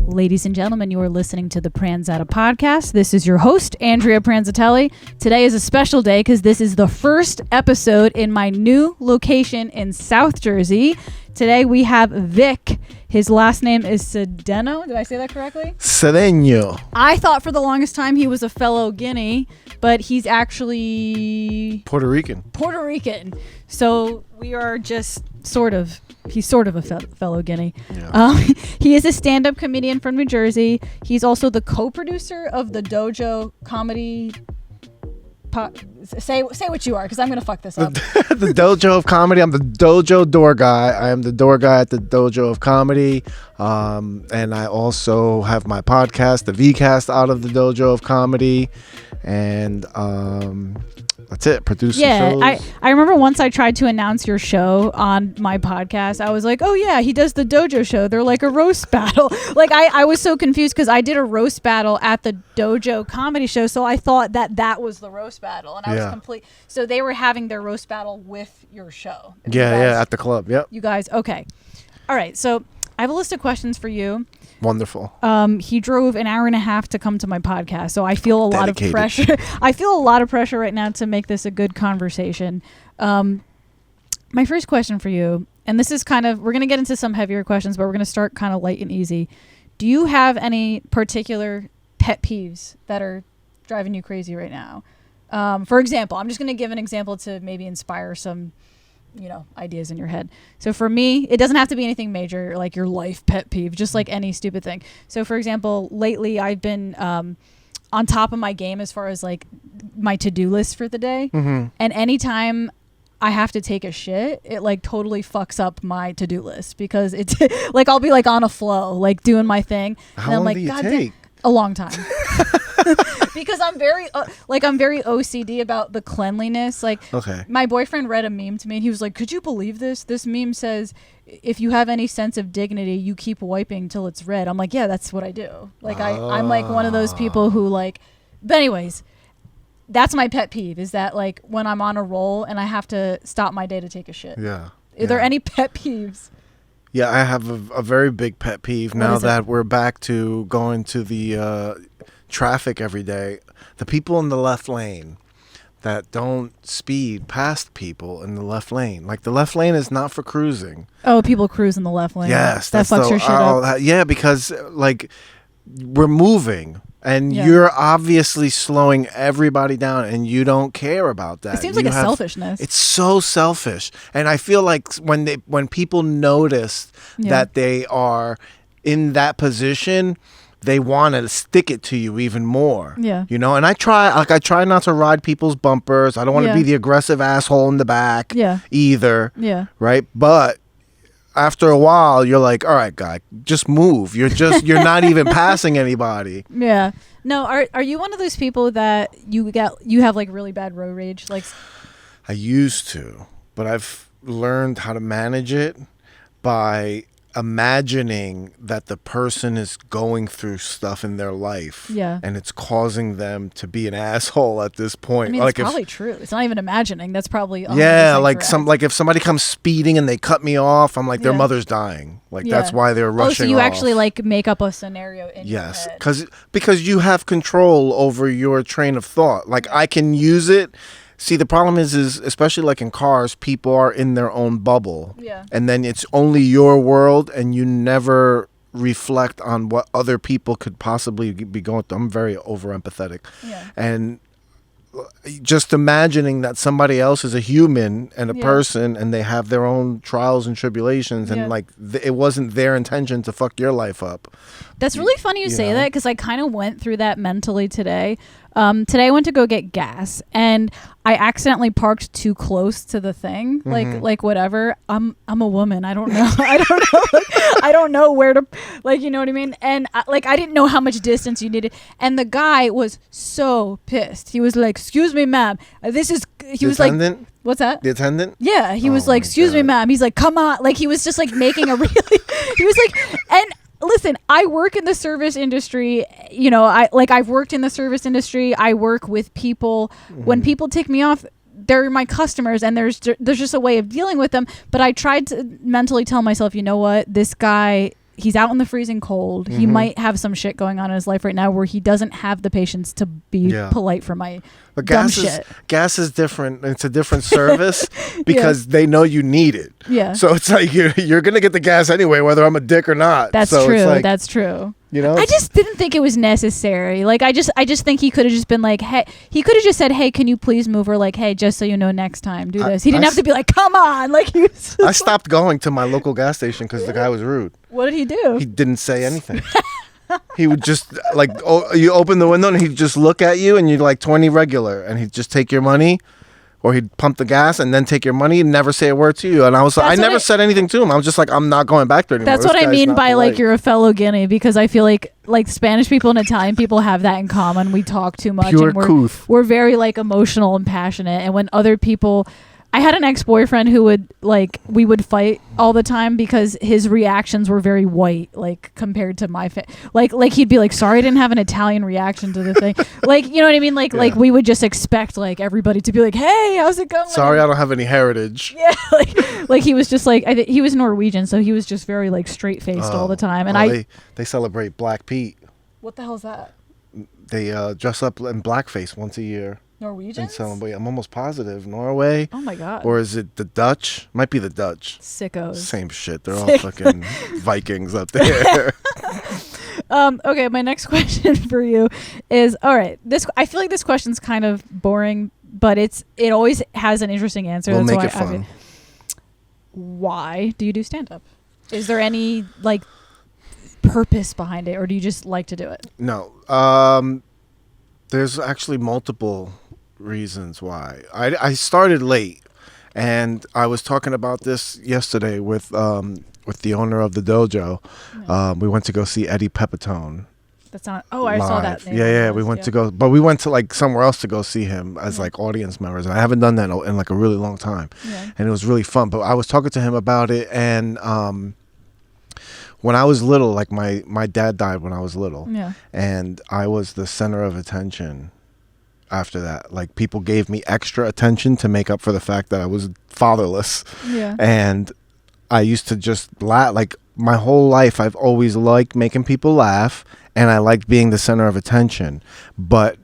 Ladies and gentlemen, you are listening to the Pranzata Podcast. This is your host, Andrea Pranzatelli. Today is a special day because this is the first episode in my new location in South Jersey. Today we have Vic. His last name is Sedeno. Did I say that correctly? Sedeno. I thought for the longest time he was a fellow Guinea, but he's actually Puerto Rican. So we are just he's sort of a fellow Guinea. Yeah. He is a stand-up comedian from New Jersey. He's also the co-producer of the Dojo Comedy. Say what you are, because I'm going to fuck this up. The Dojo of Comedy. I'm the Dojo door guy. I am the door guy at the Dojo of Comedy. And I also have my podcast, the VCast, out of the Dojo of Comedy. And that's it. Produce shows. I remember once I tried to announce your show on my podcast. I was like, oh yeah, he does the Dojo show. They're like a roast battle. Like I was so confused because I did a roast battle at the Dojo Comedy show, so I thought that was the roast battle, and I was complete. So they were having their roast battle with your show. Yeah, at the club. Yep. You guys, okay. All right, so I have a list of questions for you. Wonderful. He drove an hour and a half to come to my podcast, so I feel a lot of Dedicated. pressure. I feel a lot of pressure right now to make this a good conversation. My first question for you, and this is we're going to get into some heavier questions, but we're going to start kind of light and easy. Do you have any particular pet peeves that are driving you crazy right now? For example, I'm just going to give an example to maybe inspire some ideas in your head. So for me, it doesn't have to be anything major, like your life pet peeve, just like any stupid thing. So for example, lately I've been on top of my game as far as like my to-do list for the day. Mm-hmm. And anytime I have to take a shit, it like totally fucks up my to-do list because it's like I'll be like on a flow, like doing my thing. How long do you take? A long time. Because I'm very OCD about the cleanliness. Like, okay. My boyfriend read a meme to me and he was like, could you believe this? This meme says, if you have any sense of dignity, you keep wiping till it's red. I'm like, yeah, that's what I do. Like, I'm like one of those people who like, but anyways, that's my pet peeve is that like when I'm on a roll and I have to stop my day to take a shit. Yeah. Are there any pet peeves? Yeah, I have a very big pet peeve now that we're back to going to the traffic every day. The people in the left lane that don't speed past people in the left lane. Like the left lane is not for cruising. Oh, people cruise in the left lane. Yes. That fucks your shit up. Yeah, because like we're moving. And you're obviously slowing everybody down, and you don't care about that. It seems like a selfishness. It's so selfish, and I feel like when people notice that they are in that position, they want to stick it to you even more. Yeah, and I try not to ride people's bumpers. I don't want to be the aggressive asshole in the back. Either. Yeah, right, but. After a while, you're like, all right, guy, just move. You're not even passing anybody. Yeah. No, are you one of those people that you have like really bad road rage? Like, I used to, but I've learned how to manage it by imagining that the person is going through stuff in their life and it's causing them to be an asshole at this point. I mean, like it's probably true. It's not even imagining. That's probably like correct. If somebody comes speeding and they cut me off, I'm like their mother's dying. Like that's why they're rushing. So you off. Actually like make up a scenario in your head. Yes, because you have control over your train of thought. Like I can use it. See, the problem is especially like in cars, people are in their own bubble. Yeah. And then it's only your world and you never reflect on what other people could possibly be going through. I'm very over empathetic. Yeah. And just imagining that somebody else is a human and a person and they have their own trials and tribulations and like it wasn't their intention to fuck your life up. That's really funny you say that because I kind of went through that mentally today. Today I went to go get gas and I accidentally parked too close to the thing. Like whatever. I'm a woman. I don't know. I don't know where to, like, you know what I mean? And I didn't know how much distance you needed. And the guy was so pissed. He was like, "Excuse me, ma'am. He was attendant? Like, what's that? The attendant? Yeah. He was like, "Excuse me, ma'am." He's like, "Come on." Like he was just like making a really, he was like, and listen, I work in the service industry. I've worked in the service industry. I work with people. When people tick me off, they're my customers, and there's just a way of dealing with them. But I tried to mentally tell myself, you know what, this guy, he's out in the freezing cold. He might have some shit going on in his life right now where he doesn't have the patience to be polite for my dumb shit. Gas is different. It's a different service because they know you need it. Yeah. So it's like you're going to get the gas anyway, whether I'm a dick or not. That's so true. It's like, that's true. You know, I just didn't think it was necessary. Like, I just think he could have just been like, hey, he could have just said, hey, can you please move? Or like, hey, just so you know, next time, do this. He didn't have to be like, come on. Like, I stopped going to my local gas station because the guy was rude. What did he do? He didn't say anything. He would just like, you open the window and he'd just look at you and you'd like 20 regular, and he'd just take your money. Or he'd pump the gas and then take your money and never say a word to you. And I was like, I never said anything to him. I was just like, I'm not going back there anymore. That's what I mean by like, you're a fellow Guinea, because I feel like Spanish people and Italian people have that in common. We talk too much. Pure and we're very like emotional and passionate. And when other people, I had an ex-boyfriend who would we would fight all the time because his reactions were very white, like compared to my like he'd be like, sorry, I didn't have an Italian reaction to the thing. Like, you know what I mean? Like we would just expect like everybody to be like, hey, how's it going? Sorry, I don't have any heritage. Yeah. Like he was just like, he was Norwegian, so he was just very like straight faced all the time. And they celebrate Black Pete. What the hell's that? They dress up in blackface once a year. Norwegians? Celebrate. I'm almost positive. Norway. Oh my God. Or is it the Dutch? Might be the Dutch. Sickos. Same shit. They're all fucking Vikings up there. Okay, my next question for you is, all right, I feel like this question's kind of boring, but it always has an interesting answer. We'll That's make why it fun. Why do you do stand-up? Is there any like purpose behind it, or do you just like to do it? No. There's actually multiple reasons why. I started late, and I was talking about this yesterday with the owner of the dojo. Yeah. We went to go see Eddie Pepitone. That's not. Oh, I saw that. Yeah. We went to go, but we went to like somewhere else to go see him as like audience members. And I haven't done that in like a really long time, and it was really fun. But I was talking to him about it, and when I was little, like my dad died when I was little, and I was the center of attention. After that, like people gave me extra attention to make up for the fact that I was fatherless. Yeah, and I used to just laugh. Like my whole life, I've always liked making people laugh, and I liked being the center of attention. But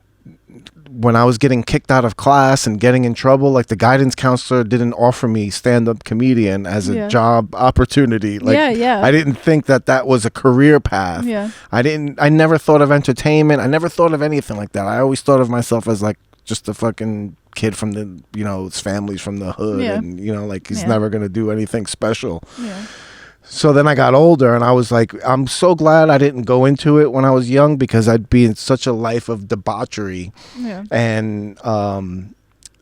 when I was getting kicked out of class and getting in trouble, like the guidance counselor didn't offer me stand-up comedian as a job opportunity. Like, I didn't think that was a career path. Yeah. I never thought of entertainment. I never thought of anything like that. I always thought of myself as like just a fucking kid from the, his family's from the hood, and like he's never going to do anything special. Yeah. So then I got older, and I was like, I'm so glad I didn't go into it when I was young, because I'd be in such a life of debauchery. Yeah. And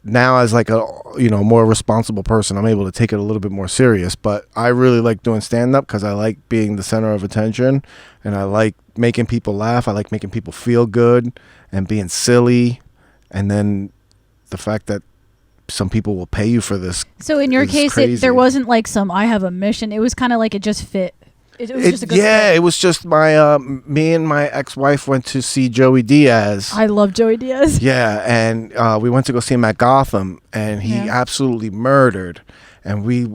now as like a more responsible person, I'm able to take it a little bit more serious. But I really like doing stand-up because I like being the center of attention, and I like making people laugh. I like making people feel good and being silly. And then the fact that some people will pay you for this. So in your case, there wasn't like I have a mission. It was kind of like it just fit. It was just a good fit. It was just me and my ex-wife went to see Joey Diaz. I love Joey Diaz. Yeah, and we went to go see him at Gotham, and he absolutely murdered. And we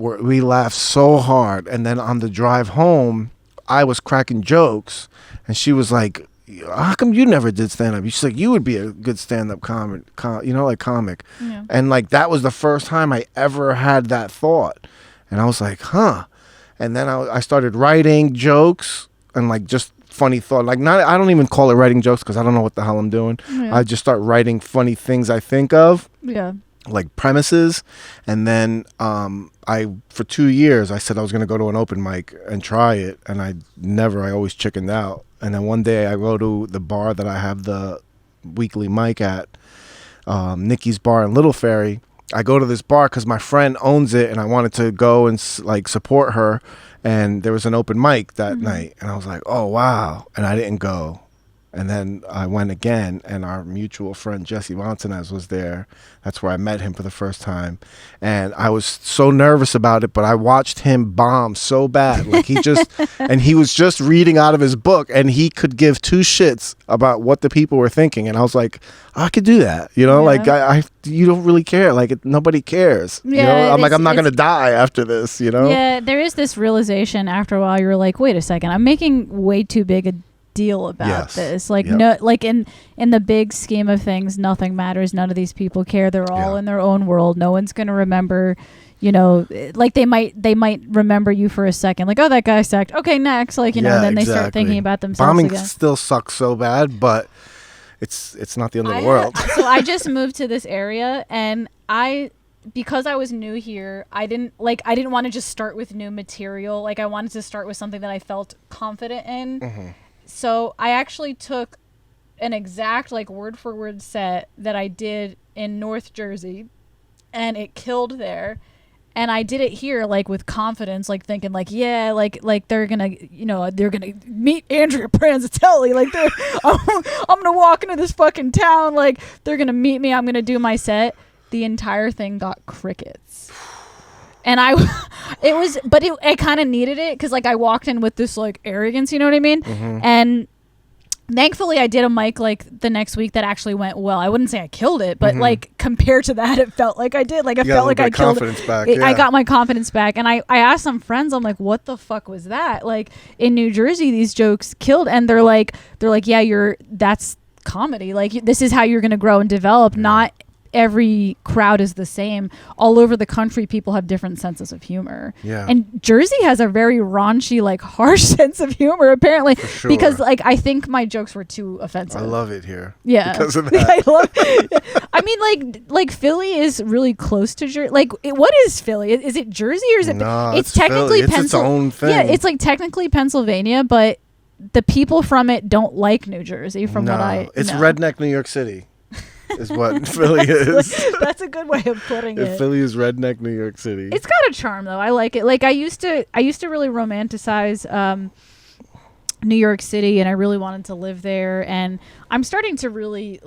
laughed so hard. And then on the drive home, I was cracking jokes, and she was like, how come you never did stand-up? She's like, you would be a good stand-up comic. Yeah. And like that was the first time I ever had that thought. And I was like, huh. And then I started writing jokes and like just funny thought. Like I don't even call it writing jokes because I don't know what the hell I'm doing. Yeah. I just start writing funny things I think of. Yeah. Like premises. And then for 2 years I said I was going to go to an open mic and try it, and I always chickened out. And then one day I go to the bar that I have the weekly mic at, Nikki's Bar in Little Ferry. I go to this bar because my friend owns it, and I wanted to go and like support her. And there was an open mic that night, and I was like, oh wow. And I didn't go. And then I went again, and our mutual friend Jesse Montanez was there. That's where I met him for the first time. And I was so nervous about it, but I watched him bomb so bad. Like and he was just reading out of his book, and he could give two shits about what the people were thinking. And I was like, I could do that. Like you don't really care. Like nobody cares. Yeah, I'm not going to die after this, Yeah, there is this realization after a while. You're like, wait a second, I'm making way too big a deal about this. Like no, like in the big scheme of things, nothing matters. None of these people care. They're all in their own world. No one's going to remember, like they might remember you for a second. Like, oh, that guy sucked. Okay, next. Like, then they start thinking about themselves Bombing again. Still sucks so bad, but it's not the end of the world. So I just moved to this area, and because I was new here, I didn't want to just start with new material. Like I wanted to start with something that I felt confident in. Mm-hmm. So I actually took an exact word for word set that I did in North Jersey, and it killed there. And I did it here with confidence, thinking they're gonna meet Andrea Pranzatelli. I'm gonna walk into this fucking town, they're gonna meet me. I'm gonna do my set. The entire thing got crickets. And I kind of needed it because I walked in with this arrogance, you know what I mean? Mm-hmm. And thankfully I did a mic the next week that actually went well. I wouldn't say I killed it, but compared to that, it felt like I did. I felt like I killed it. I got my confidence back. And I asked some friends, I'm like, what the fuck was that? In New Jersey, these jokes killed. And they're like, yeah, that's comedy. This is how you're going to grow and develop. Not every crowd is the same. All over the country, people have different senses of humor. Yeah. And Jersey has a very raunchy, harsh sense of humor, apparently. For sure. Because, I think my jokes were too offensive. I love it here. Yeah. Because of that. I love it. I mean, Philly is really close to Jersey. What is Philly? Is it Jersey or is it? No, it's technically Philly. It's its own thing. Yeah, it's technically Pennsylvania, but the people from it don't like New Jersey, from what I It's know. redneck New York City. Is what Philly is. That's a good way of putting it. Philly is redneck New York City. It's got a charm though. I like it. I used to really romanticize New York City, and I really wanted to live there. And I'm starting to really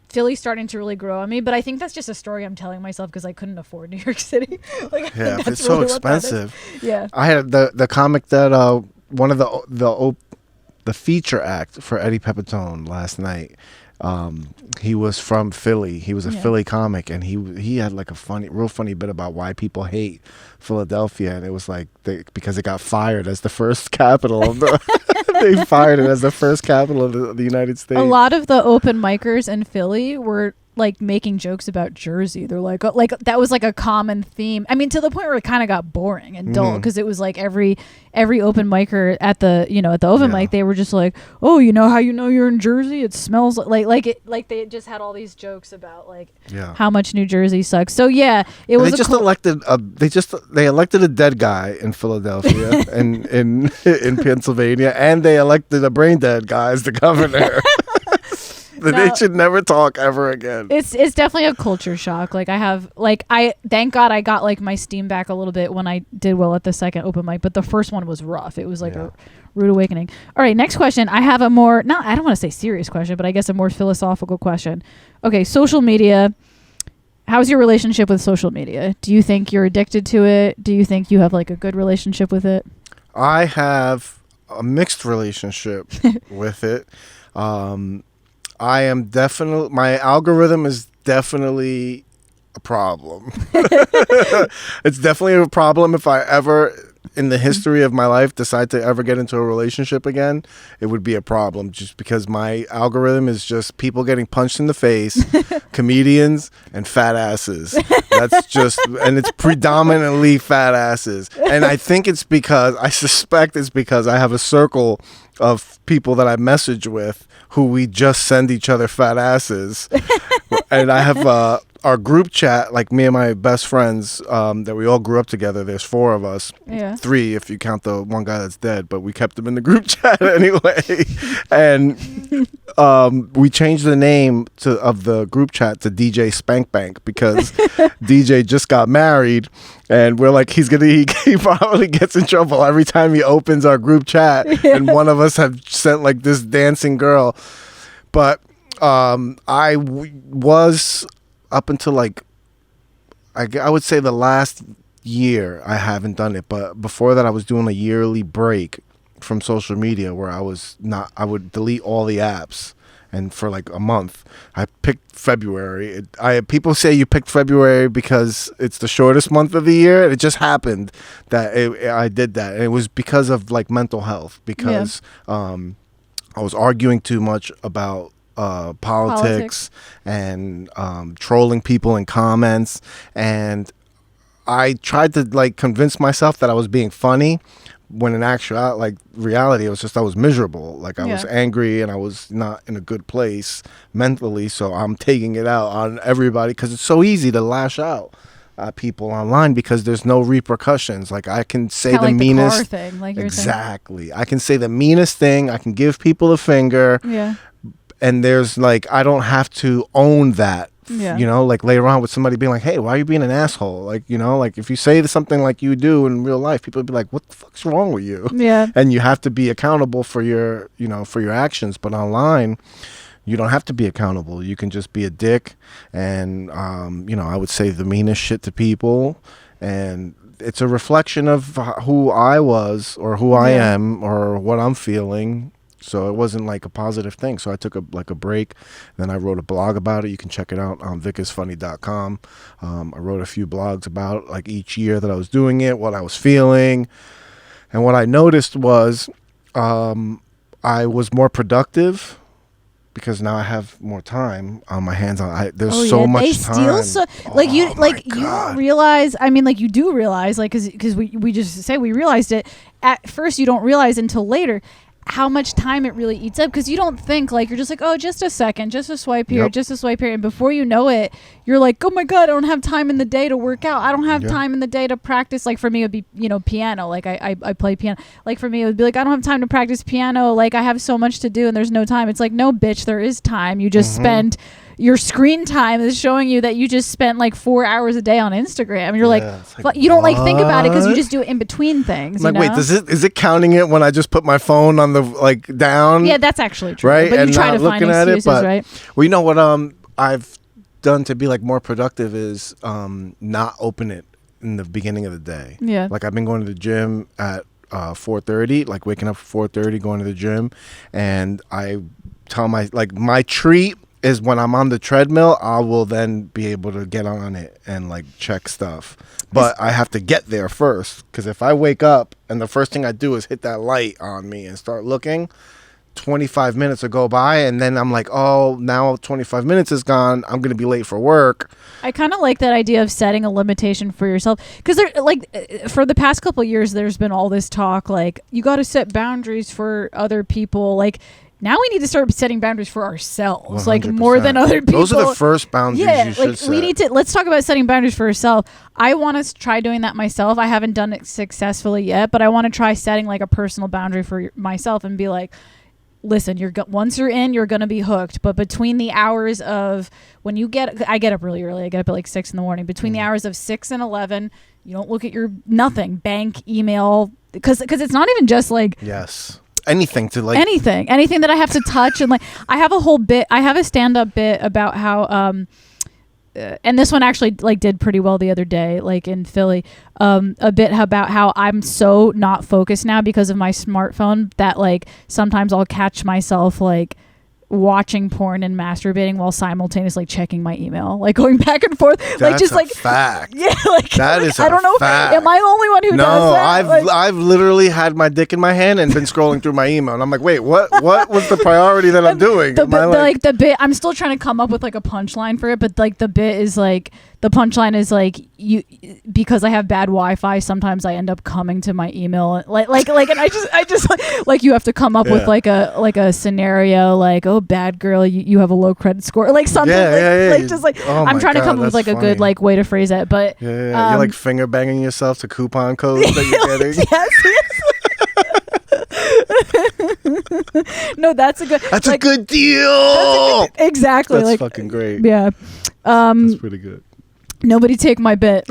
Philly's starting to really grow on me. But I think that's just a story I'm telling myself because I couldn't afford New York City. It's so expensive. Yeah. I had the comic that one of the feature act for Eddie Pepitone last night. He was from Philly. He was a Philly comic, and he had a real funny bit about why people hate Philadelphia, and it was because it got fired as the first capital of the. They fired it as the first capital of the United States. A lot of the open micers in Philly were making jokes about Jersey. They're that was a common theme. I mean, to the point where it kind of got boring and dull because it was every open micer at the open mic, they were just oh, how you're in Jersey? It smells they just had all these jokes about how much New Jersey sucks. So it was. They elected a dead guy in Philadelphia and in Pennsylvania, and they elected a brain dead guy as the governor. They should never talk ever again. It's definitely a culture shock. I thank God I got my steam back a little bit when I did well at the second open mic, but the first one was rough. It was a rude awakening. All right, next question. I have I don't want to say serious question, but I guess a more philosophical question. Okay, social media. How's your relationship with social media? Do you think you're addicted to it? Do you think you have a good relationship with it? I have a mixed relationship with it. I am definitely, my algorithm is definitely a problem. It's definitely a problem if I ever, in the history of my life, decide to ever get into a relationship again. It would be a problem just because my algorithm is just people getting punched in the face, comedians, and fat asses. That's just, and it's predominantly fat asses. And I suspect it's because I have a circle of people that I message with who we just send each other fat asses. And I have our group chat, me and my best friends that we all grew up together. There's 4 of us. Yeah. 3 if you count the one guy that's dead, but we kept him in the group chat anyway. And we changed the name of the group chat to DJ Spank Bank because DJ just got married And we're like, he probably gets in trouble every time he opens our group chat. Yeah. And one of us have sent like this dancing girl. But I was up until like, I would say the last year I haven't done it. But before that, I was doing a yearly break from social media where I would delete all the apps. And for like a month, I picked February. People say you picked February because it's the shortest month of the year. It just happened that I did that. And it was because of like mental health, because I was arguing too much about politics and trolling people in comments. And I tried to like convince myself that I was being funny, when in actual reality, it was just I was miserable. Like I was angry and I was not in a good place mentally. So I'm taking it out on everybody because it's so easy to lash out at people online because there's no repercussions. Like I can say the meanest car thing, like you're exactly. I can say the meanest thing. I can give people a finger. Yeah. And there's like I don't have to own that. Yeah. You know, like later on with somebody being like, hey, why are you being an asshole? Like, you know, like if you say something like you do in real life, people would be like, what the fuck's wrong with you? Yeah. And you have to be accountable for your, for your actions. But online, you don't have to be accountable. You can just be a dick and, I would say the meanest shit to people. And it's a reflection of who I was or who I am or what I'm feeling. So it wasn't like a positive thing. So I took a break. Then I wrote a blog about it. You can check it out on vicisfunny.com. I wrote a few blogs about like each year that I was doing it, what I was feeling. And what I noticed was I was more productive because now I have more time on my hands. There's so much time. You don't realize. I mean, like you do realize, like because we just say we realized it. At first, you don't realize until later how much time it really eats up, because you don't think, like, you're just like, oh, just a second, just a swipe here, just a swipe here, and before you know it, you're like, oh my god, I don't have time in the day to work out, I don't have time in the day to practice. Like for me it would be piano, like I play piano. Like for me it would be like, I don't have time to practice piano, like I have so much to do and there's no time. It's like, no bitch, there is time. You just spend your screen time is showing you that you just spent like 4 hours a day on Instagram. And you're like you don't like think about it because you just do it in between things. Like, wait, is it counting it when I just put my phone on the like down? Yeah, that's actually true. Right, but and you try to find excuses, right? Well, you know what I've done to be like more productive is not open it in the beginning of the day. Yeah, like I've been going to the gym at 4:30, like waking up at 4:30, going to the gym, and I tell my treat is when I'm on the treadmill, I will then be able to get on it and like check stuff. But I have to get there first, because if I wake up and the first thing I do is hit that light on me and start looking, 25 minutes will go by and then I'm like, oh, now 25 minutes is gone. I'm going to be late for work. I kind of like that idea of setting a limitation for yourself, because for the past couple of years, there's been all this talk like you got to set boundaries for other people. Like, now we need to start setting boundaries for ourselves, 100%. Like more than other people. Those are the first boundaries you should set. Let's talk about setting boundaries for yourself. I want to try doing that myself. I haven't done it successfully yet, but I want to try setting like a personal boundary for myself and be like, listen, once you're in, you're going to be hooked. But between the hours of when I get up really early. I get up at like 6 a.m. Between the hours of 6 and 11, you don't look at your bank, email, because it's not even just like anything to like anything that I have to touch. And like I have a stand-up bit about how and this one actually like did pretty well the other day, like in Philly, a bit about how I'm so not focused now because of my smartphone that like sometimes I'll catch myself like watching porn and masturbating while simultaneously checking my email, like going back and forth. That's like just a like fact. Yeah, like that is I don't know. Fact. Am I the only one who does that? No, I've literally had my dick in my hand and been scrolling through my email, and I'm like, wait, what was the priority that I'm doing? The bit, I'm still trying to come up with like a punchline for it, but like the bit is like, the punchline is like, because I have bad Wi-Fi, sometimes I end up coming to my email like and I just like you have to come up with like a scenario like, oh, bad girl, you have a low credit score, like something just like I'm trying to come up with like funny. A good like way to phrase it, but you're like finger banging yourself to coupon codes that you're getting. No, that's a good. That's like, a good deal. Exactly. That's like fucking great. Yeah. That's pretty good. Nobody take my bit.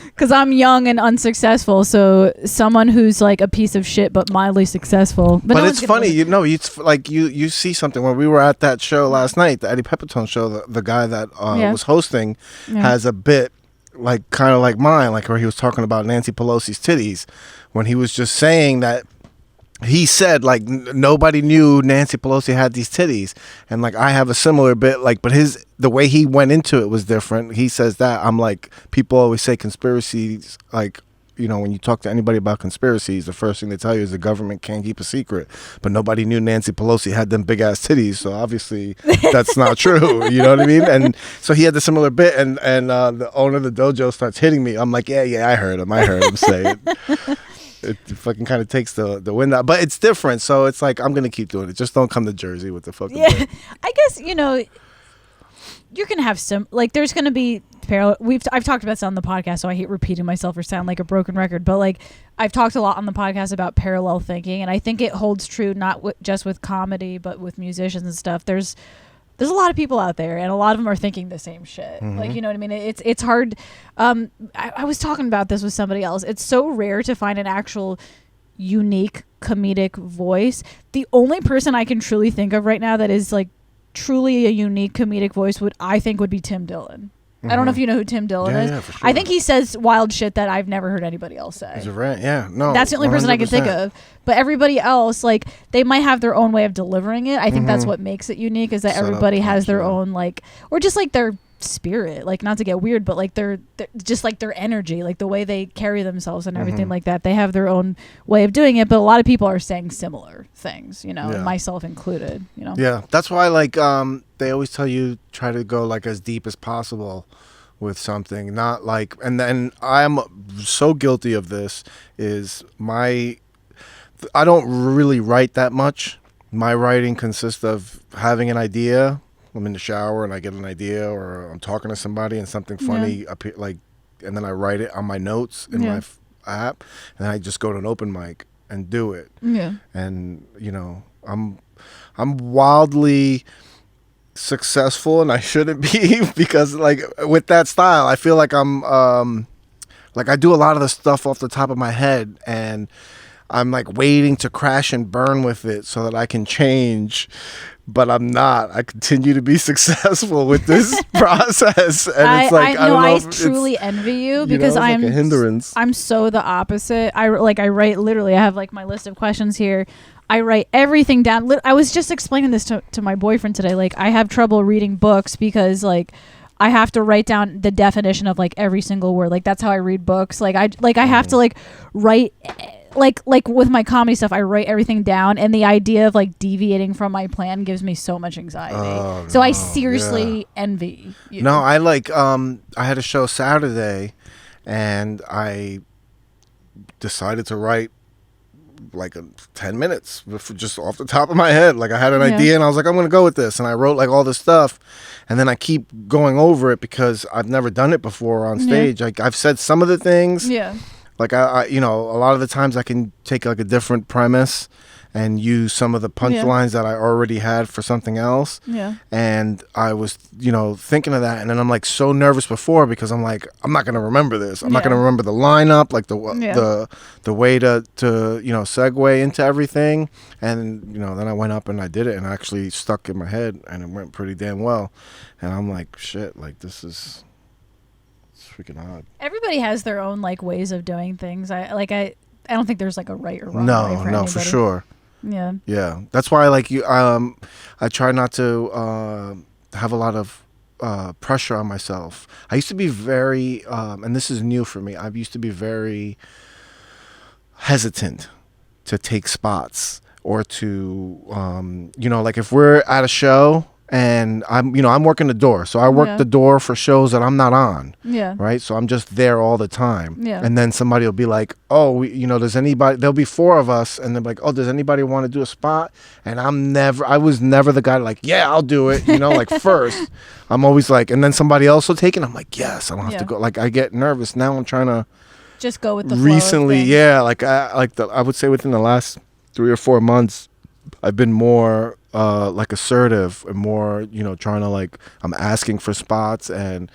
Because I'm young and unsuccessful. So someone who's like a piece of shit but mildly successful. But no it's funny, it's like you see something. When we were at that show last night, the Eddie Pepitone show, the guy that was hosting has a bit like kind of like mine, like where he was talking about Nancy Pelosi's titties, when he was just saying that he said like nobody knew Nancy Pelosi had these titties, and like I have a similar bit, like, but the way he went into it was different. He says that I'm like, people always say conspiracies, like, you know, when you talk to anybody about conspiracies, the first thing they tell you is the government can't keep a secret, but nobody knew Nancy Pelosi had them big ass titties, so obviously that's not true. You know what I mean? And so he had the similar bit, and the owner of the dojo starts hitting me. I'm like, yeah, I heard him say it. It fucking kind of takes the wind out, but it's different. So it's like, I'm gonna keep doing it. Just don't come to Jersey with the fucking. Yeah, I guess you're gonna have some, like, there's gonna be parallel. I've talked about this on the podcast, so I hate repeating myself or sound like a broken record. But like, I've talked a lot on the podcast about parallel thinking, and I think it holds true not just with comedy, but with musicians and stuff. There's a lot of people out there, and a lot of them are thinking the same shit. Mm-hmm. Like, you know what I mean? It's hard. I was talking about this with somebody else. It's so rare to find an actual unique comedic voice. The only person I can truly think of right now that is like truly a unique comedic voice would be Tim Dillon. Mm-hmm. I don't know if you know who Tim Dillon is. Yeah, for sure. I think he says wild shit that I've never heard anybody else say. He's a rant, yeah. No, that's the only 100%. person I can think of. But everybody else, like, they might have their own way of delivering it. I think that's what makes it unique, is that everybody has their own, like, or just like their spirit, like, not to get weird, but like their just like their energy, like the way they carry themselves and everything like that. They have their own way of doing it, but a lot of people are saying similar things, and myself included, Yeah, that's why, like, they always tell you try to go like as deep as possible with something, not like, and then I'm so guilty of this, is I don't really write that much. My writing consists of having an idea. I'm in the shower and I get an idea, or I'm talking to somebody and something funny appear, like, and then I write it on my notes in my app, and then I just go to an open mic and do it. Yeah. And I'm wildly successful, and I shouldn't be, because like with that style, I feel like I'm like I do a lot of the stuff off the top of my head, and I'm like waiting to crash and burn with it so that I can change, but I'm not. I continue to be successful with this process, and it's like I truly envy you, because I'm like a hindrance. I'm so the opposite. I write literally. I have like my list of questions here. I write everything down. I was just explaining this to my boyfriend today. Like, I have trouble reading books because like I have to write down the definition of like every single word. Like, that's how I read books. Like I have to like write. Like with my comedy stuff, I write everything down, and the idea of like deviating from my plan gives me so much anxiety. So I seriously envy you. No, I like I had a show Saturday, and I decided to write like 10 minutes just off the top of my head. Like, I had an idea, and I was like, I'm gonna go with this, and I wrote like all this stuff, and then I keep going over it because I've never done it before on stage. Like, I've said some of the things. Yeah. Like, I a lot of the times I can take like a different premise and use some of the punchlines that I already had for something else. Yeah. And I was, thinking of that, and then I'm like so nervous before, because I'm like, I'm not going to remember this. I'm not going to remember the lineup, like the way to segue into everything. And, then I went up and I did it, and it actually stuck in my head, and it went pretty damn well. And I'm like, shit, like, this is freaking odd. Everybody has their own like ways of doing things. I don't think there's like a right or wrong way for anybody. For sure. Yeah, that's why like you I try not to have a lot of pressure on myself. I used to be very and this is new for me, I used to be very hesitant to take spots, or to like if we're at a show and I'm working the door. So I work the door for shows that I'm not on. Yeah. Right. So I'm just there all the time. Yeah. And then somebody will be like, oh, does anybody, there'll be 4 of us. And they're like, oh, does anybody want to do a spot? And I was never the guy like, yeah, I'll do it. Like first, I'm always like, and then somebody else will take it. I'm like, yes, I don't have to go. Like, I get nervous. Now I'm trying to just go with the flow. Recently, I would say within the last 3 or 4 months, I've been more like assertive and more, trying to like, I'm asking for spots, and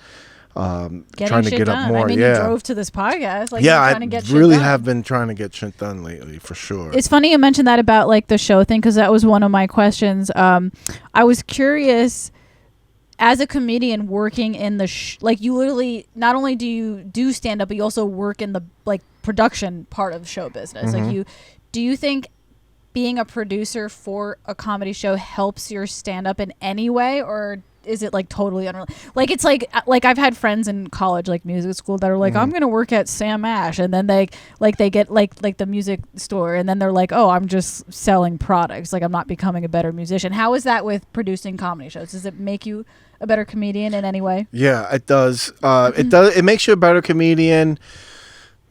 trying to get done. up more. I mean, you drove to this podcast. Like, yeah, trying to get really shit done. have been trying to get shit done lately, for sure. It's funny you mentioned that about like the show thing, because that was one of my questions. I was curious, as a comedian working in the like, you literally not only do you do stand up, but you also work in the like production part of show business. Mm-hmm. Like, do you think being a producer for a comedy show helps your stand up in any way, or is it like totally unrelated? Like, it's like I've had friends in college, like music school, that are like, I'm gonna work at Sam Ash, and then they get like the music store, and then they're like, oh, I'm just selling products, like I'm not becoming a better musician. How is that with producing comedy shows? Does it make you a better comedian in any way? Yeah, it does. It makes you a better comedian,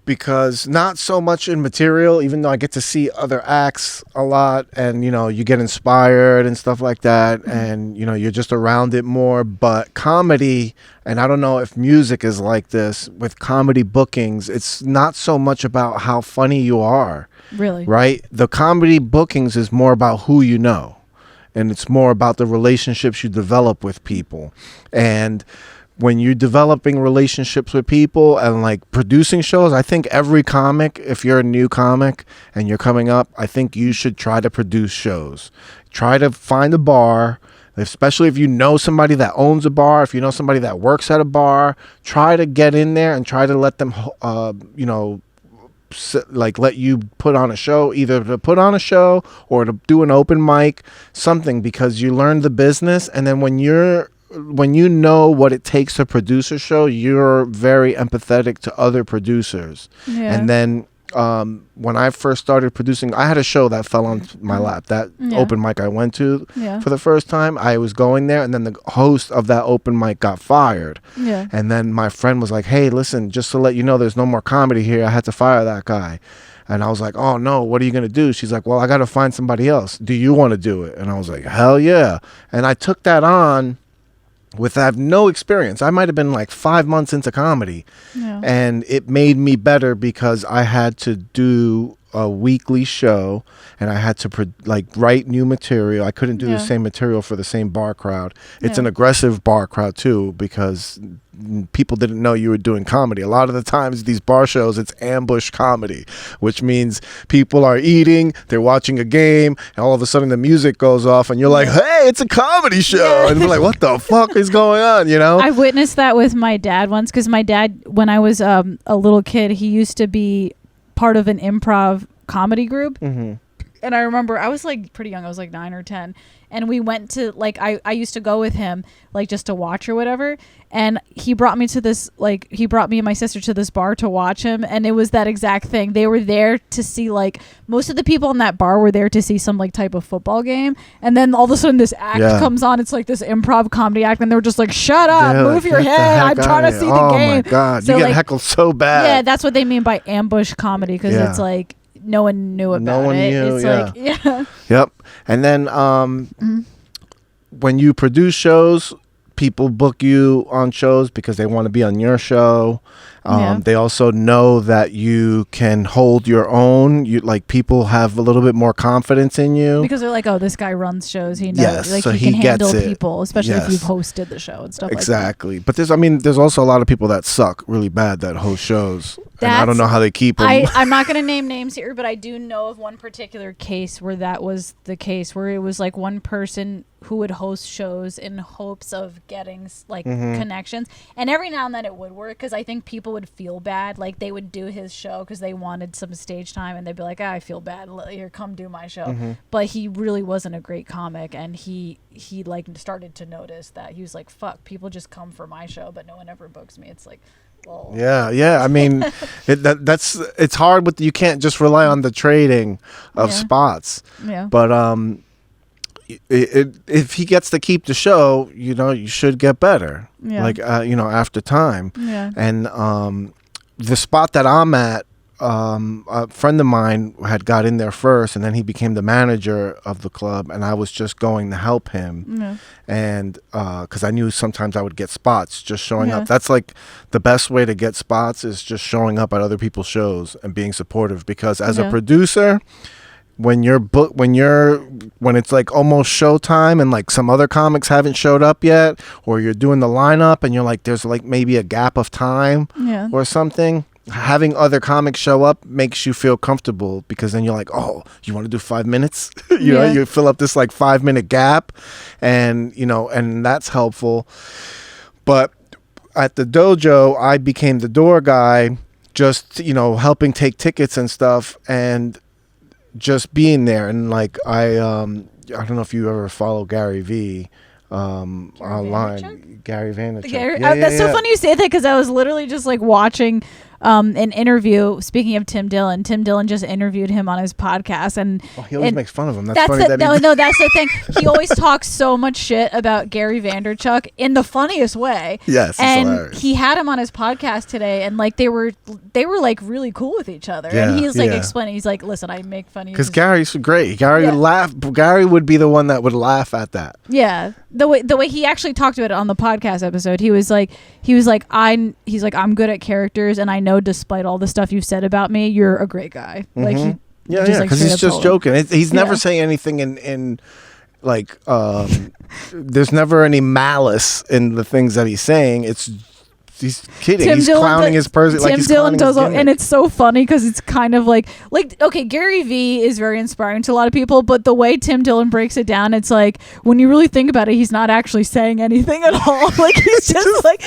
because not so much in material, even though I get to see other acts a lot, and you get inspired and stuff like that, and you're just around it more. But comedy, and I don't know if music is like this with comedy bookings, it's not so much about how funny you are. Really? Right? The comedy bookings is more about who you know, and it's more about the relationships you develop with people. And when you're developing relationships with people and like producing shows, I think every comic, if you're a new comic and you're coming up, I think you should try to produce shows. Try to find a bar, especially if you know somebody that owns a bar, if you know somebody that works at a bar, try to get in there and try to let them, like let you put on a show, either to put on a show or to do an open mic, something, because you learn the business. And then when you know what it takes to produce a show, you're very empathetic to other producers. Yeah. And then when I first started producing, I had a show that fell on my lap. That open mic I went to for the first time, I was going there, and then the host of that open mic got fired. Yeah. And then my friend was like, hey, listen, just to let you know, there's no more comedy here. I had to fire that guy. And I was like, oh, no, what are you going to do? She's like, well, I got to find somebody else. Do you want to do it? And I was like, hell yeah. And I took that on with I have no experience. I might have been like 5 months into comedy, and it made me better because I had to do a weekly show, and I had to write new material. I couldn't do the same material for the same bar crowd. It's an aggressive bar crowd too, because people didn't know you were doing comedy. A lot of the times these bar shows, it's ambush comedy, which means people are eating, they're watching a game, and all of a sudden the music goes off, and you're like, hey, it's a comedy show. And they're like, what the fuck is going on, I witnessed that with my dad once, because my dad, when I was a little kid, he used to be part of an improv comedy group. Mm-hmm. And I remember I was like pretty young. I was like 9 or 10. And we went to I used to go with him just to watch or whatever. And he brought me to this, he brought me and my sister to this bar to watch him. And it was that exact thing. They were there to see most of the people in that bar were there to see some type of football game. And then all of a sudden this act comes on. It's this improv comedy act. And they were just like, shut up, move your head. I'm trying to see the game. Oh my God. So you get heckled so bad. Yeah, that's what they mean by ambush comedy, because it's no one knew about it. No one knew, It's Yep. And then when you produce shows, people book you on shows because they want to be on your show. They also know that you can hold your own. People have a little bit more confidence in you, because they're like, oh, this guy runs shows. He knows. Yes, so he can handle gets it. people, especially if you've hosted the show and stuff exactly. But there's also a lot of people that suck really bad that host shows. And I don't know how they keep them. I'm not going to name names here, but I do know of one particular case where that was the case, where it was one person who would host shows in hopes of getting connections. And every now and then it would work, because I think people would feel bad. They would do his show because they wanted some stage time, and they'd be like, I feel bad. Here, come do my show. Mm-hmm. But he really wasn't a great comic, and he started to notice that. He was like, fuck, people just come for my show, but no one ever books me. It's like, well. Yeah. I mean, it's hard you can't just rely on the trading of spots. Yeah. But if he gets to keep the show, you should get better. Yeah. After time. Yeah. And the spot that I'm at, a friend of mine had got in there first, and then he became the manager of the club, and I was just going to help him. Yeah. And because I knew sometimes I would get spots just showing up. That's the best way to get spots, is just showing up at other people's shows and being supportive, because as a producer, when it's like almost showtime and like some other comics haven't showed up yet, or you're doing the lineup and you're like there's like maybe a gap of time or something, having other comics show up makes you feel comfortable, because then you're like, oh, you want to do 5 minutes? you know, you fill up this like 5 minute gap, and and that's helpful. But at the dojo, I became the door guy, just helping take tickets and stuff, and just being there. And like I don't know if you ever follow Gary V online. Gary Vaynerchuk. That's so funny you say that, because I was literally just like watching an interview. Speaking of Tim Dillon just interviewed him on his podcast, and he always makes fun of him. That's funny. No, that's the thing. He always talks so much shit about Gary Vaynerchuk in the funniest way. Yes, and hilarious. He had him on his podcast today, and like they were like really cool with each other. And he was like explaining. He's like, "Listen, I make fun of you because Gary's great. Gary would laugh. Gary would be the one that would laugh at that. Yeah, the way he actually talked about it on the podcast episode, he's like I'm good at characters, and I know despite all the stuff you've said about me, you're a great guy. Like because he's just joking. He's never saying anything in like there's never any malice in the things that he's saying. He's kidding. He's clowning his person. Tim Dillon does, and it's so funny because it's kind of like okay, Gary V is very inspiring to a lot of people, but the way Tim Dillon breaks it down, it's like when you really think about it, he's not actually saying anything at all. Like he's just like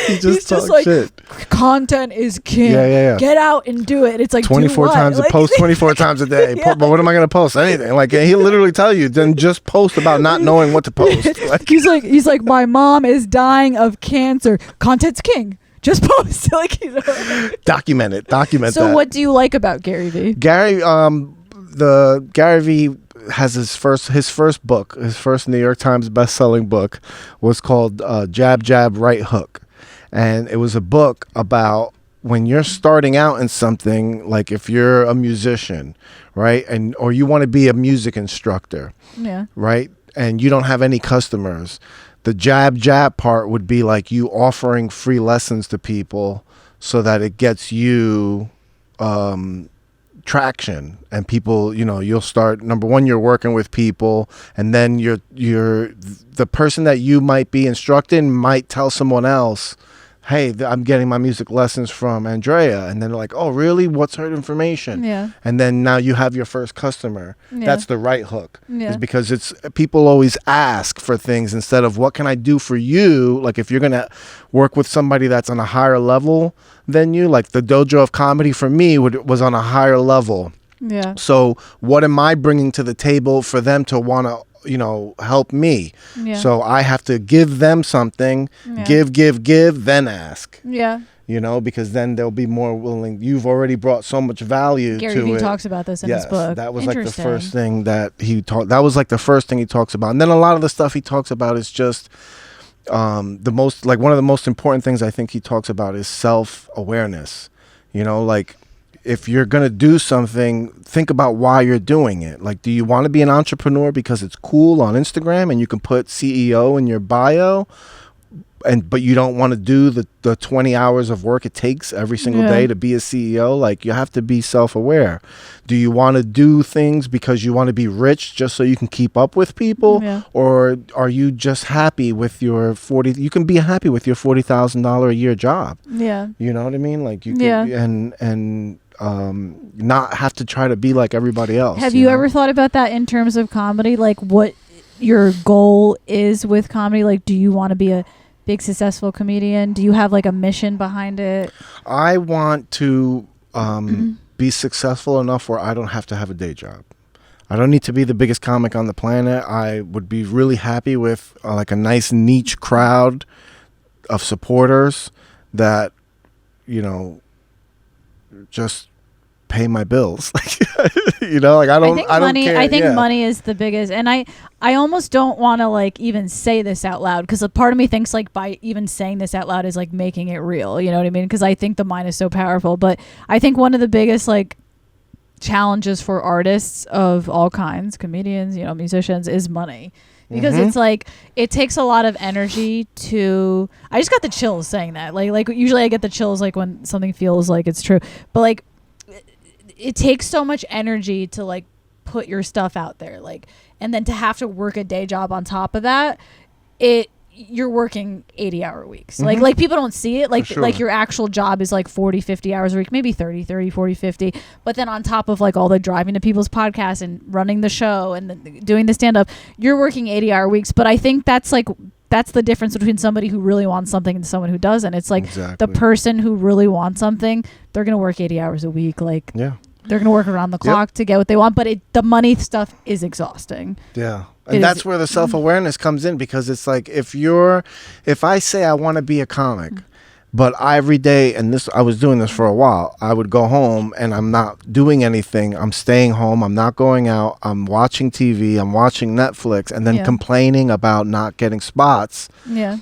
shit. Content is king. Yeah. Get out and do it. It's like 24 times a post, 24 times a day. But what am I going to post? Anything. Like he'll literally tell you, then just post about not knowing what to post. Like, he's like my mom is dying of cancer. Content's king. Just post. Document it. So that. What do you like about Gary V? Gary V has his first book, his first New York Times best-selling book was called Jab Jab Right Hook. And it was a book about when you're starting out in something, like if you're a musician, right? Or you want to be a music instructor. Yeah. Right? And you don't have any customers. The jab part would be like you offering free lessons to people so that it gets you traction, and people, you'll start, number one, you're working with people, and then you're the person that you might be instructing might tell someone else, hey, I'm getting my music lessons from Andrea. And then they're like, oh, really? What's her information? Yeah. And then now you have your first customer. Yeah. That's the right hook. Yeah. Is because it's people always ask for things instead of what can I do for you? Like if you're going to work with somebody that's on a higher level than you, like the Dojo of Comedy for me was on a higher level. Yeah. So what am I bringing to the table for them to want to help me? Yeah. So I have to give them something, give, then ask. Yeah. Because then they'll be more willing. You've already brought so much value to it. Gary V talks about this in his book. That was like the first thing that he taught. That was like the first thing he talks about. And then a lot of the stuff he talks about is just one of the most important things I think he talks about is self-awareness. Like if you're going to do something, think about why you're doing it. Like, do you want to be an entrepreneur because it's cool on Instagram and you can put CEO in your bio, but you don't want to do the 20 hours of work it takes every single day to be a CEO? Like, you have to be self-aware. Do you want to do things because you want to be rich just so you can keep up with people? Yeah. Or are you just happy with your you can be happy with your $40,000 a year job. Yeah. You know what I mean? Like you can, and not have to try to be like everybody else. Have you ever thought about that in terms of comedy? Like what your goal is with comedy? Like, do you want to be a big successful comedian? Do you have like a mission behind it? I want to be successful enough where I don't have to have a day job. I don't need to be the biggest comic on the planet. I would be really happy with like a nice niche crowd of supporters that, just pay my bills. Like I don't care. I think money is the biggest, and I almost don't want to like even say this out loud, because a part of me thinks like by even saying this out loud is like making it real, you know what I mean? Because I think the mind is so powerful. But I think one of the biggest like challenges for artists of all kinds, comedians, musicians, is money. Because it's like it takes a lot of energy to. I just got the chills saying that. Like usually I get the chills like when something feels like it's true, but like it takes so much energy to like put your stuff out there, like, and then to have to work a day job on top of that, you're working 80-hour weeks. Mm-hmm. Like people don't see it. Like, sure. Like your actual job is like 40, 50 hours a week, maybe 30, 40, 50. But then on top of like all the driving to people's podcasts and running the show and doing the stand up, you're working 80-hour weeks. But I think that's the difference between somebody who really wants something and someone who doesn't. It's like the person who really wants something, they're going to work 80 hours a week. Like, yeah. They're going to work around the clock to get what they want, but the money stuff is exhausting. Yeah. And that's where the self-awareness comes in, because it's like if I say I want to be a comic, but every day, and I was doing this for a while, I would go home and I'm not doing anything. I'm staying home. I'm not going out. I'm watching TV. I'm watching Netflix, and then complaining about not getting spots. Yeah.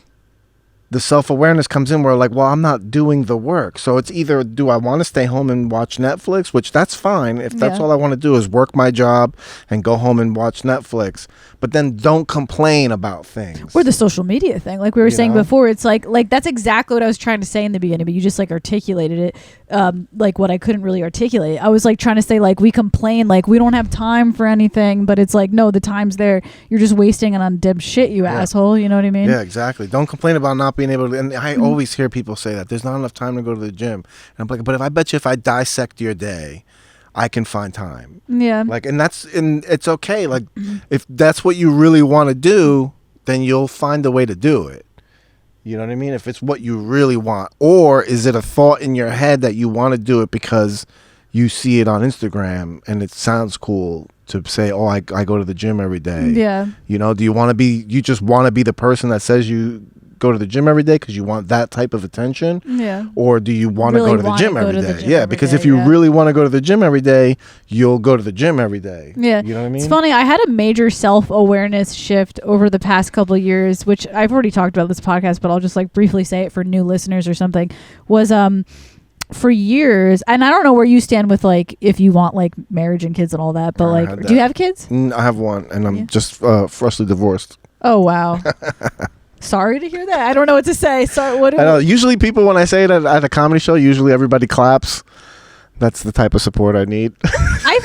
The self-awareness comes in where like, well, I'm not doing the work. So it's either, do I want to stay home and watch Netflix, which that's fine. If that's all I want to do is work my job and go home and watch Netflix, but then don't complain about things. Or the social media thing. Like we were saying before, it's like that's exactly what I was trying to say in the beginning, but you just like articulated it like what I couldn't really articulate. I was like trying to say like we complain like we don't have time for anything, but it's like, no, the time's there. You're just wasting it on dim shit, you asshole. You know what I mean? Yeah, exactly. Don't complain about not being able to. And I always hear people say that there's not enough time to go to the gym. And I'm like, but I bet you if I dissect your day, I can find time. Yeah. Like, and it's okay. Like, if that's what you really want to do, then you'll find a way to do it. You know what I mean? If it's what you really want, or is it a thought in your head that you want to do it because you see it on Instagram and it sounds cool to say, oh, I go to the gym every day. Yeah. You know, you just want to be the person that says you go to the gym every day because you want that type of attention? Yeah. Or do you want to go to the gym every day? Yeah, because if you really want to go to the gym every day, you'll go to the gym every day. Yeah. You know what I mean? It's funny. I had a major self-awareness shift over the past couple of years, which I've already talked about this podcast, but I'll just like briefly say it for new listeners or something, was for years, and I don't know where you stand with like if you want like marriage and kids and all that, but like, do you have kids? I have one, and I'm just freshly divorced. Oh, wow. Sorry to hear that. I don't know what to say. Sorry. I know. Usually people, when I say it at a comedy show, usually everybody claps. That's the type of support I need. I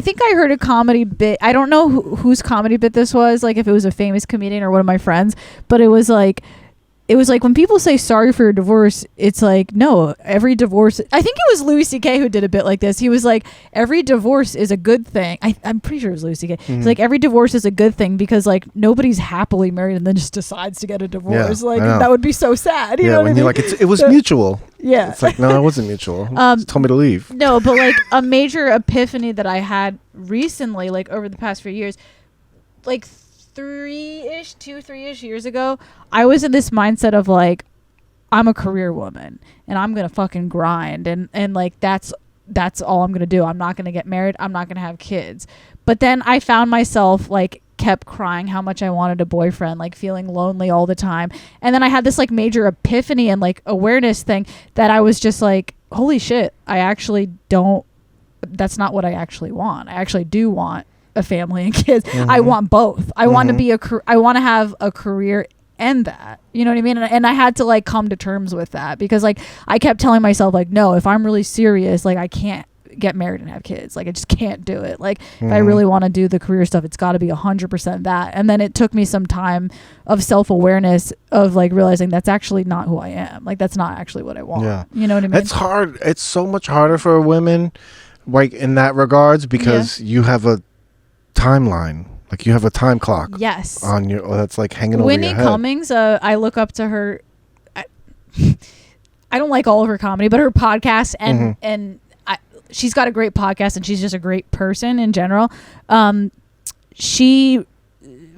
think I heard a comedy bit. I don't know whose comedy bit this was, like if it was a famous comedian or one of my friends, but it was like when people say sorry for your divorce, it's like, no, every divorce. I think it was Louis C.K. who did a bit like this. He was like, every divorce is a good thing. I'm pretty sure it was Louis C.K. Mm-hmm. He's like, every divorce is a good thing because like nobody's happily married and then just decides to get a divorce. Yeah, like that would be so sad. You know what I mean? You're like, it was mutual. Yeah. It's like, no, it wasn't mutual. Just told me to leave. No, but like a major epiphany that I had recently, like over the past few years, like 3-ish years ago, I was in this mindset of like, I'm a career woman and I'm gonna fucking grind and like that's all I'm gonna do. I'm not gonna get married. I'm not gonna have kids. But then I found myself like kept crying how much I wanted a boyfriend, like feeling lonely all the time. And then I had this like major epiphany and like awareness thing that I was just like, holy shit, I actually don't. That's not what I actually want. I actually do want a family and kids. Mm-hmm. I want both. I want to be I want to have a career and that, you know what I mean? And I had to like come to terms with that because like I kept telling myself like, no, if I'm really serious, like I can't get married and have kids. Like I just can't do it. Like if I really want to do the career stuff, it's got to be 100% that. And then it took me some time of self-awareness of like realizing that's actually not who I am. Like that's not actually what I want. Yeah. You know what I mean? It's hard. It's so much harder for women like in that regards because you have a timeline, like you have a time clock. Yes. On your that's like hanging over Whitney your head. Cummings, I look up to her. I don't like all of her comedy, but her podcast and she's got a great podcast and she's just a great person in general. She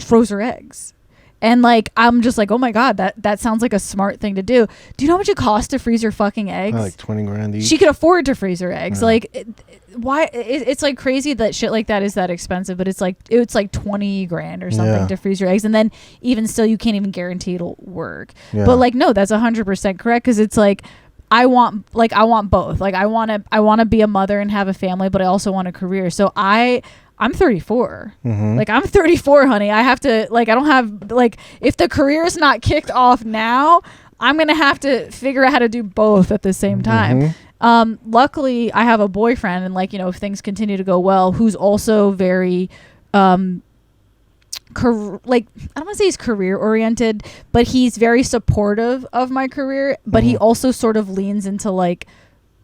froze her eggs. And like I'm just like, oh my god, that sounds like a smart thing to do. Do you know how much it costs to freeze your fucking eggs? Like $20,000 each. She could afford to freeze her eggs. Yeah. Like, why? It's like crazy that shit like that is that expensive. But it's like $20,000 or something to freeze your eggs, and then even still, you can't even guarantee it'll work. Yeah. But like, no, that's 100% correct because it's like. I want both. Like I want to be a mother and have a family, but I also want a career. So I'm 34. Like I'm 34, honey. I have to I don't have if the career is not kicked off now, I'm going to have to figure out how to do both at the same time. Luckily I have a boyfriend, and like, you know, if things continue to go well, who's also very like, I don't want to say he's career oriented, but he's very supportive of my career, but he also sort of leans into like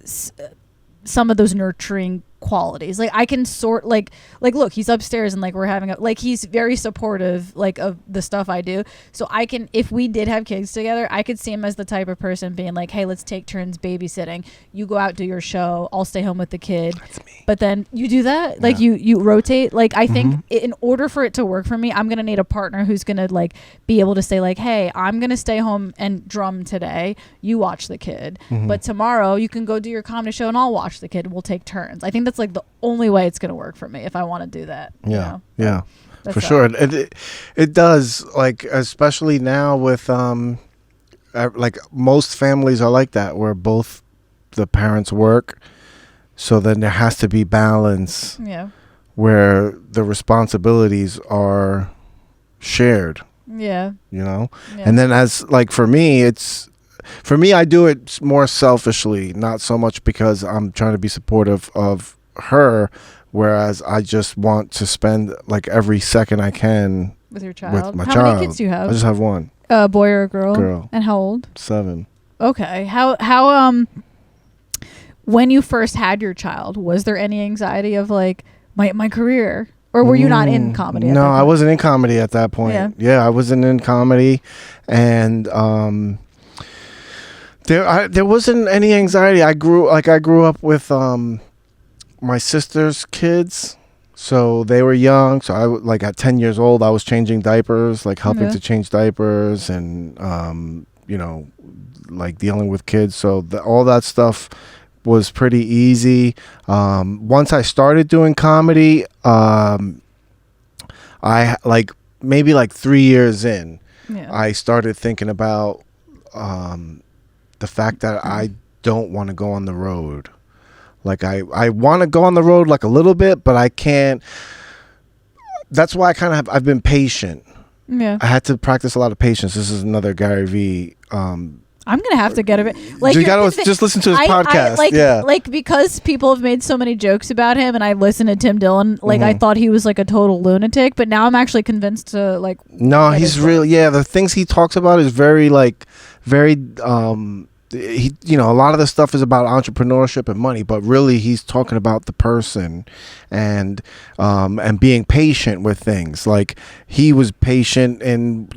some of those nurturing qualities. Like I can sort like look, he's upstairs and like we're having a, like, he's very supportive like of the stuff I do. So I can, if we did have kids together, I could see him as the type of person being like, hey, let's take turns babysitting. You go out, do your show, I'll stay home with the kid. That's me. But then you do that, like you rotate. Like I think in order for it to work for me, I'm gonna need a partner who's gonna like be able to say like, hey, I'm gonna stay home and drum today, you watch the kid, but tomorrow you can go do your comedy show and I'll watch the kid. We'll take turns. I think that's like the only way it's going to work for me if I want to do that. Yeah. You know? Yeah. For sure. It does, like, especially now with like most families are like that, where both the parents work. So then there has to be balance. Yeah. Where the responsibilities are shared. Yeah. You know? Yeah. And then as like for me, I do it more selfishly, not so much because I'm trying to be supportive of her, whereas I just want to spend like every second I can with your child. With my child. How many kids do you have? I just have one. A boy or a girl? Girl. And how old? 7. Okay. How when you first had your child, was there any anxiety of like my career? Or were you not in comedy? No, I wasn't in comedy at that point. Yeah, I wasn't in comedy, and there wasn't any anxiety. I grew up with my sister's kids, so they were young. So I like at 10 years old, I was changing diapers, like helping to change diapers, and you know, like dealing with kids. So all that stuff was pretty easy. Once I started doing comedy, I like maybe like 3 years in, I started thinking about the fact that I don't want to go on the road. Like I want to go on the road like a little bit, but I can't. That's why I've been patient. Yeah. I had to practice a lot of patience. This is another Gary Vee. I'm gonna have to get a bit. Like you gotta just listen to his podcast. Like because people have made so many jokes about him, and I listened to Tim Dillon. Like I thought he was like a total lunatic, but now I'm actually convinced to like. No, he's really the things he talks about is very he, you know, a lot of the stuff is about entrepreneurship and money, but really he's talking about the person and being patient with things. Like he was patient in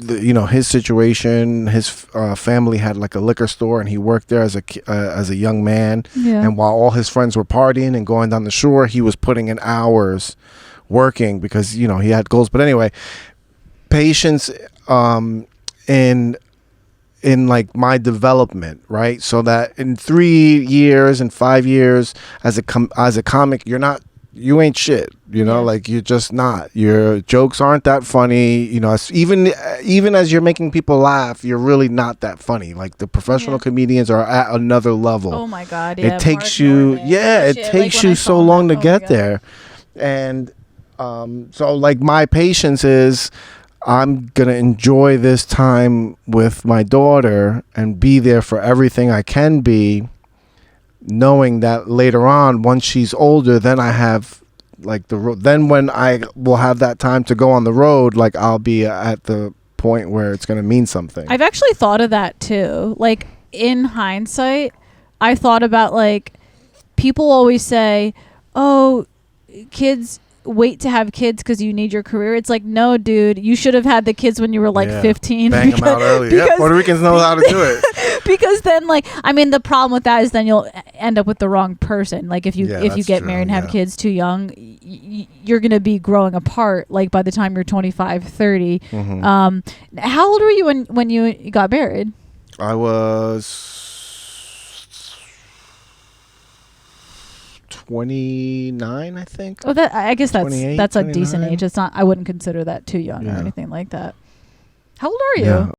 his situation. His family had like a liquor store, and he worked there as a young man. Yeah. And while all his friends were partying and going down the shore, he was putting in hours working because he had goals. But anyway, patience in like my development, right? So that in 3 years and 5 years as a comic, you ain't shit, like you're just not. Your jokes aren't that funny, even as you're making people laugh, you're really not that funny. Like the professional comedians are at another level. Oh my God. Yeah. It takes you, so long to get there. And so like my patience is, I'm going to enjoy this time with my daughter and be there for everything I can be, knowing that later on, once she's older, then I have like then when I will have that time to go on the road, like I'll be at the point where it's going to mean something. I've actually thought of that too. Like in hindsight, I thought about like people always say, oh, kids wait to have kids because you need your career. It's like, no, dude, you should have had the kids when you were like 15. Bang them out early. Yeah, Puerto Ricans know how to do it. Because then, like, I mean, the problem with that is then you'll end up with the wrong person. Like, if you get married and have kids too young, you're gonna be growing apart. Like by the time you're 25, 30. Mm-hmm. How old were you when you got married? I was 29, I think. Oh, I guess that's a decent age. It's not. I wouldn't consider that too young or anything like that. How old are you? Yeah.